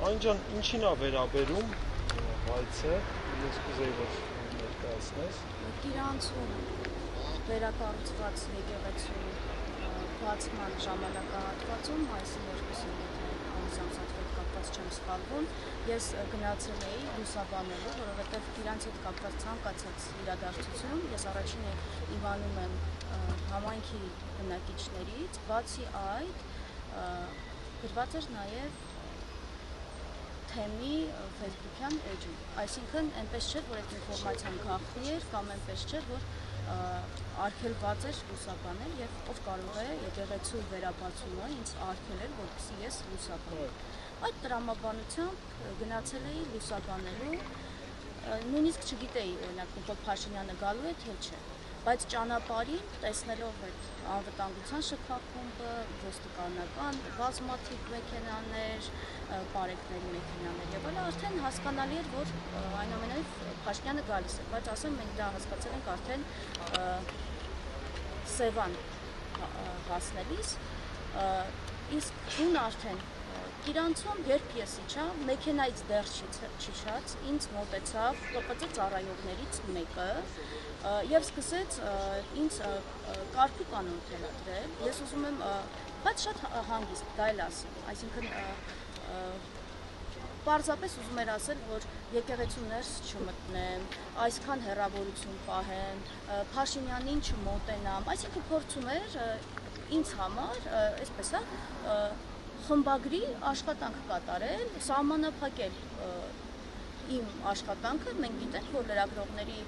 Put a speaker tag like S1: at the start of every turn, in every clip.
S1: Անջան, ինչին է վերաբերում հայցը, ես կուզեի որ ներկայացնես։
S2: Գիրանցում վերակառուցված եկեղեցու բացման ժամանակահատվածում այսի 2-ին ամուսնացած հետ կապված չեմ սխալվում, ես գնացել էի լուսաբանելու, որովհետև իրանց հետ կապված ցանկացած իրադարձություն, ես առաջին իմանում եմ համայնքի բնակիչներից, բացի այդ գրված էր նաև թեմի Facebook-յան էջում, այսինքն այնպես չէր, որ այդ ինֆորմացիան գաղտնի էր կամ այնպես չէր, որ արգելված էր լուսաբանել եւ ով կարող է եկեղեցու վերաբացումը ինձ արգելել, որպեսզի ես լուսաբանեմ։ Այդ տրամաբանությամբ գնացել էի լուսաբանելու, նույնիսկ չգիտեի օրինակ Նիկոլ Փաշինյանը գալու է թե չէ, բայց ճանապարհին տեսնելով այդ անվտանգության շքախումբը, ոստիկանական բազմաթիվ մեքենաներ, բարեկների մեքենաներ եւ այլն, արդեն հասկանալի էր, որ այնուամենայնիվ Փաշինյանը գալիս է, բայց ասեմ մենք դա հասկացել ենք արդեն Սևան հասնելիս, իսկ տուն արդեն Գիրանցում երբ ես իջա, մեքենայից դեռ չիջած, ինձ մոտեցավ ԿՊԾ ծառայողներից մեկը եւ սկսեց ինձ կարգու կանոն թելադրել, ես ուզում եմ, բայց շատ հանգիստ դա էլ ասեմ, այսինքն պարզապես ուզում էր ասել, որ եկեղեցու ներս չմտնեմ, այսքան հեռավորություն պահեմ, Փաշինյանին չմոտենամ, այսինքն փորձում էր ինձ համար, այսպես խմբագրի աշխատանք կատարել, սահմանափակել իմ աշխատանքը, մենք գիտենք, որ լրագրողների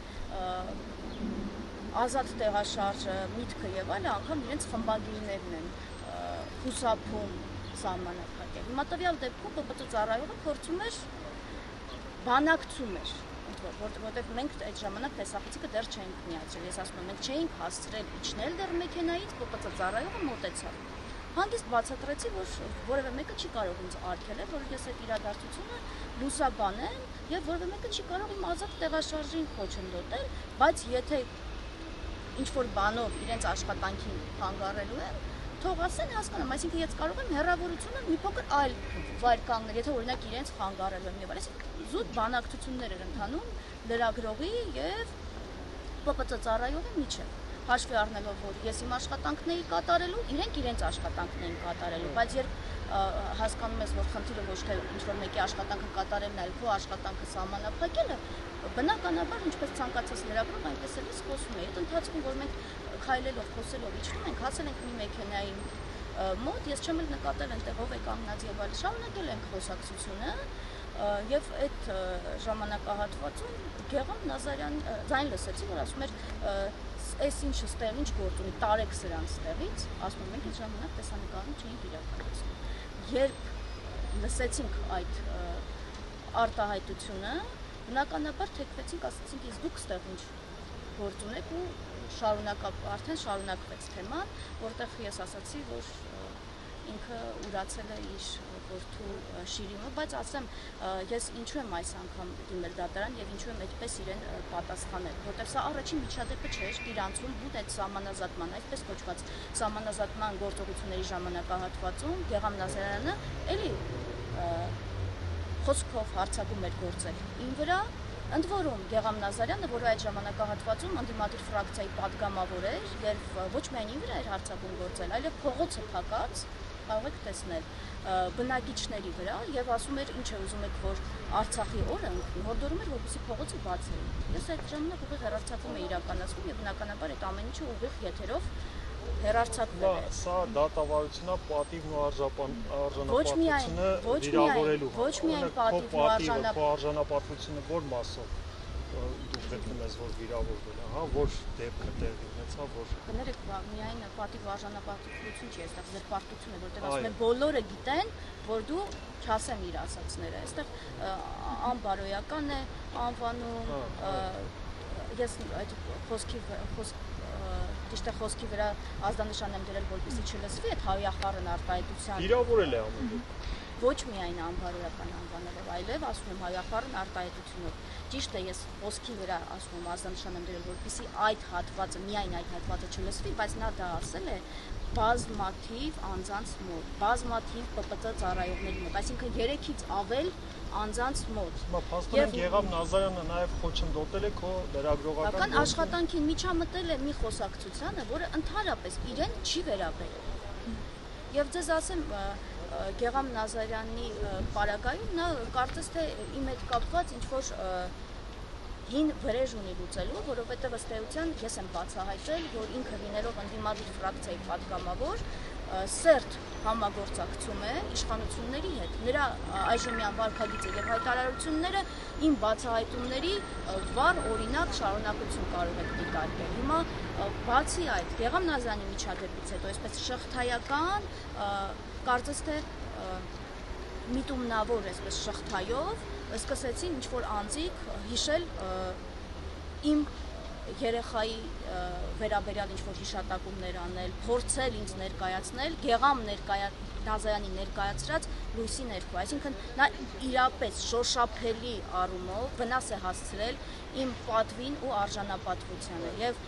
S2: ազատ տեղաշարժը, միտքը եւ այլն անգամ իրենց խմբագրիներն են խուսափում սահմանափակել։ Հիմա տվյալ դեպքում ՊՊԾ ծառայողը փորձում էր բանակցում էր, որտեղ մենք այդ ժամանակ տեսախցիկը դեռ չէինք միացրել, ես ասում եմ, մենք չէինք հասցրել իջնել դեռ մեքենայից, ՊՊԾ ծառայողը մոտեցավ։ Հանգիստ բացատրեցի, որ որևէ մեկը չի կարող ինձ արգելել, որ ես այդ իրադարձությունը լուսաբանեմ եւ որևէ մեկը չի կարող իմ ազատ տեղաշարժին խոչընդոտել, բայց եթե ինչ-որ բանով իրենց աշխատանքին խանգարելու են, թող ասեն, հասկանամ, այսինքն ես կարող եմ հեռավորությունը մի փոքր այլ վայր կանգնել, եթե օրինակ իրենց խանգարելու եմ եւ այլն, այսինքն զուտ բանակցություններ էր ընթանում լրագրողի եւ ՊՊԾ ծառայողի միջեւ։ Հաշվի առնելով, որ ես իմ աշխատանքն էի կատարելու, իրենք իրենց աշխատանքն էին կատարելու, բայց երբ հասկանում ես, որ խնդիրը ոչ թե ինչ-որ մեկի աշխատանքը կատարելն է, այլ քո աշխատանքը սահմանափակելը, բնականաբար, ինչպես ցանկացած լրագրող, այնպես էլ ես խոսում էի։ Այդ ընթացքում, որ մենք քայլելով, խոսելով իջնում ենք, հասել ենք մի մեքենայի մոտ, ես չեմ էլ նկատել այնտեղ ով է կանգնած եւ այլն, շարունակել ենք խոսակցությունը եւ այդ ժամանակահատվածում Գեգամ Նազարյան ձայն լսեցի, որ ասում էր այս ինչը ստեղ ինչ գործ ունի, տարեք սրանց տեղից, ասում եմ, մենք այդ ժամանակ տեսանկարում չէինք իրականացնում։ Երբ լսեցինք այդ արտահայտությունը, բնականաբար թեքվեցինք, ասացինք, իսկ դուք ստեղ ինչ գործ ունեք ու արդեն շարունակվեց թեման, որտեղ ես ասացի, որ ինքը ուրացել է իր որդու շիրիմը, բայց ասեմ, ես ինչու եմ այս անգամ դիմել դատարան եւ ինչու եմ այդպես իրեն պատասխանել, որտեղ սա առաջին միջադեպը չէր Գիրանցում հուտ այդ սահմանազատման, այսպես կոչված սահմանազատման գործողությունների ժամանակահատվածում Գեգամ Նազարյանը էլի խոսքով հարձակում էր գործել իմ վրա, ընդ որում Գեգամ Նազարյանը, որը այդ ժամանակահատվածում ընդդիմադիր ֆրակցիայի падգամավոր էր եւ ոչ միայն իմ վրա էր հարձակում գործել, այլև փողոցը փակած կարող եք տեսնել բնակիչների վրա եւ ասում էր ինչ է ուզում եք որ Արցախի օրը ընկնի, հորդորում էր որպեսզի փողոցը բացի։ Ես այդ ժամանակ ուղիղ հեռարձակում էի իրականացնում եւ բնականաբար այդ ամեն ինչը ուղիղ եթերով հեռարձակվել է։
S1: Սա դատավարությունա պատիվն ու արժանապատվությունը վիրավորելու։
S2: Ոչ միայն պատիվն ու
S1: արժանապատվությունը որ մասով դուք գտնում ես որ վիրավորվել է, հա, որ դեպքը տեղի ունեցավ, որ
S2: կներեք, միայն պատիվ ու արժանապատվություն չի, այստեղ զրպարտություն է, որտեղ ասում են բոլորը գիտեն, որ դու չասեմ իր ասածները, այստեղ անբարոյական է անվանում, ես այդ խոսքի վրա ազդանշան եմ դրել, որպեսզի չլսվի այդ հայախառն արտահայտության։
S1: Վիրավորել է ամեն։
S2: ոչ միայն անբարոյական անվանելով, այլև ասում եմ հայախառն արտահայտությունով։ Ճիշտ է, ես խոսքի վրա ասում եմ ազդանշան եմ դրել, որպեսզի այդ հատվածը, միայն այդ հատվածը չլսվի, բայց նա դա ասել է բազմաթիվ անձանց մոտ, բազմաթիվ ՊՊՏ ծառայողների մոտ, այսինքն 3-ից ավել անձանց մոտ։
S1: Փաստորեն Գեգամ Նազարյանը նաև խոչընդոտել է քո լրագրողական
S2: աշխատանքին միջամտել է մի խոսակցությանը, որը ընդհանրապես իրեն չի վերաբերել։ Եվ ձեզ ասեմ, Գեգամ Նազարյանի պարագայում նա կարծես թե իմ հետ կապված ինչ-որ հին վրեժ ունի լուծելու, որովհետև ըստ էության ես եմ բացահայտել, որ ինքը լինելով ընդդիմադիր ֆրակցիայի պատգամավոր, սերտ համագործակցում է իշխանությունների հետ։ Նրա այժմյան վարքագիծը եւ հայտարարությունները իմ բացահայտումների վառ օրինակ շարունակություն կարող եք դիտարկել։ Հիմա բացի այդ, Գեգամ Նազարյանի միջադեպից հետո այսպես շղթայական, կարծես թե միտումնավոր այսպես շղթայով սկսեցին ինչ-որ անձիկ հիշել իմ երեխայի վերաբերյալ ինչ-որ հիշատակումներ անել, փորձել ինձ ներկայացնել Գեգամ Նազարյանի ներկայացրած լույսի ներքո, այսինքն նա իրապես շոշափելի առումով վնաս է հասցրել իմ պատվին ու արժանապատվությանը եւ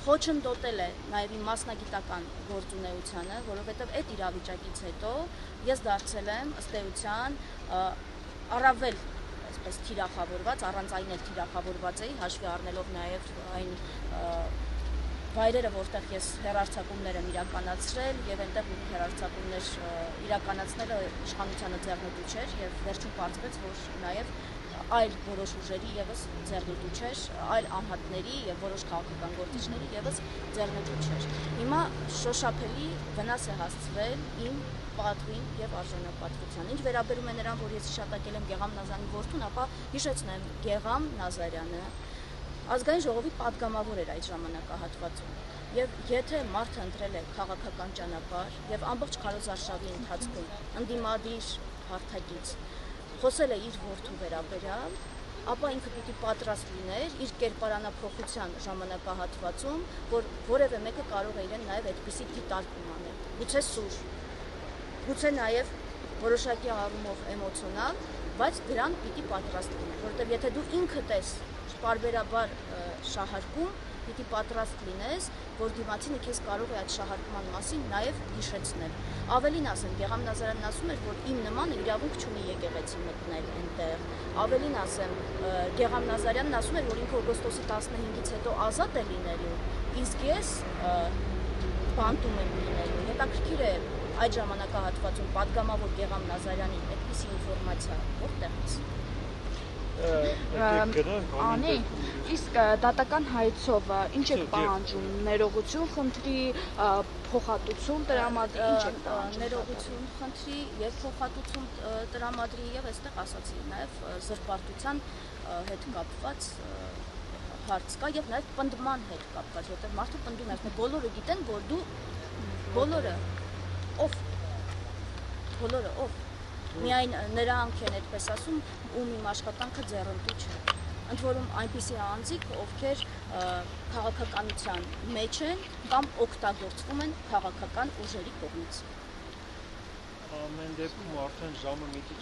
S2: խոչընդոտել է նաև իմ մասնագիտական գործունեությանը, որովհետև այդ իրավիճակից հետո ես դարձել եմ ըստ էության առավել այսպես թիրախավորված, առանց այն էլ թիրախավորված էի, հաշվի առնելով նաև այն վայրերը, որտեղ ես հեռարձակումներ եմ իրականացրել եւ այնտեղ հեռարձակումներ իրականացնելը իշխանությանը ձեռնտու չէր եւ վերջում պարզվեց, որ նաև այլ որոշ ուժերի եւս ձեռնտու չէր, այլ անհատների եւ որոշ քաղաքական գործիչների եւս ձեռնտու չէր։ Հիմա շոշափելի վնաս է հասցվել իմ պատվին եւ արժանապատվությանը։ Ինչ վերաբերում է նրան, որ ես հիշատակել եմ Գեգամ Նազարյանի որդուն, ապա հիշեցնեմ, Գեգամ Նազարյանը ազգային ժողովի պատգամավոր էր այդ ժամանակահատվածում։ Եվ եթե մարդը ընտրել է քաղաքական ճանապարհ եւ ամբողջ քարոզարշավի ընթացքում ընդդիմադիր հարթակից խոսել է իր որդու վերաբերյալ, ապա ինքը պիտի պատրաստ լիներ իր կերպարանափոխության ժամանակահատվածում, որ որևէ մեկը կարող է իրեն նաև այդպիսի դիտարկում անել։ Գուցե սուր, գուցե նաև որոշակի առումով էմոցիոնալ, բայց դրան պիտի պատրաստ լիներ, որովհետև եթե դու ինքդ ես պարբերաբար շահարկում, պիտի պատրաստ լինես, որ դիմացինը քեզ կարող է այդ շահարկման մասին նաև հիշեցնել։ Ավելին ասեմ, Գեգամ Նազարյանն ասում էր, որ իմ նմանը իրավունք չունի եկեղեցի մտնել այնտեղ։ Ավելին ասեմ, Գեգամ Նազարյանն ասում էր, որ ինքը օգոստոսի 15-ից հետո ազատ է լինելու, իսկ ես բանտում եմ լինելու։ Հետաքրքիր է այդ ժամանակահատվածում պատգամավոր Գեգամ Նազարյանի այդպիսի ինֆորմացիա որտեղից։
S3: Անի, իսկ դատական հայցով ինչ է պահանջում, ներողություն խնդրի, փոխհատուցում տրամադրի, ինչ է պահանջում։
S2: Ներողություն խնդրի եւ փոխհատուցում տրամադրի եւ այստեղ ասացի նաեւ զրպարտության հետ կապված հարց կա եւ նաեւ պնդման հետ կապված, որտեղ մարդը պնդում է, բոլորը գիտեն, որ դու բոլորը ով միայն նրանք են այդպես ասում, ում իմ աշխատանքը ձեռնտու չէ։ Ընդ որում այնպիսի անձիկ, ովքեր քաղաքականության մեջ են կամ օգտագործվում են քաղաքական ուժերի կողմից։
S1: Ամեն դեպքում արդեն ժամը մի քիչ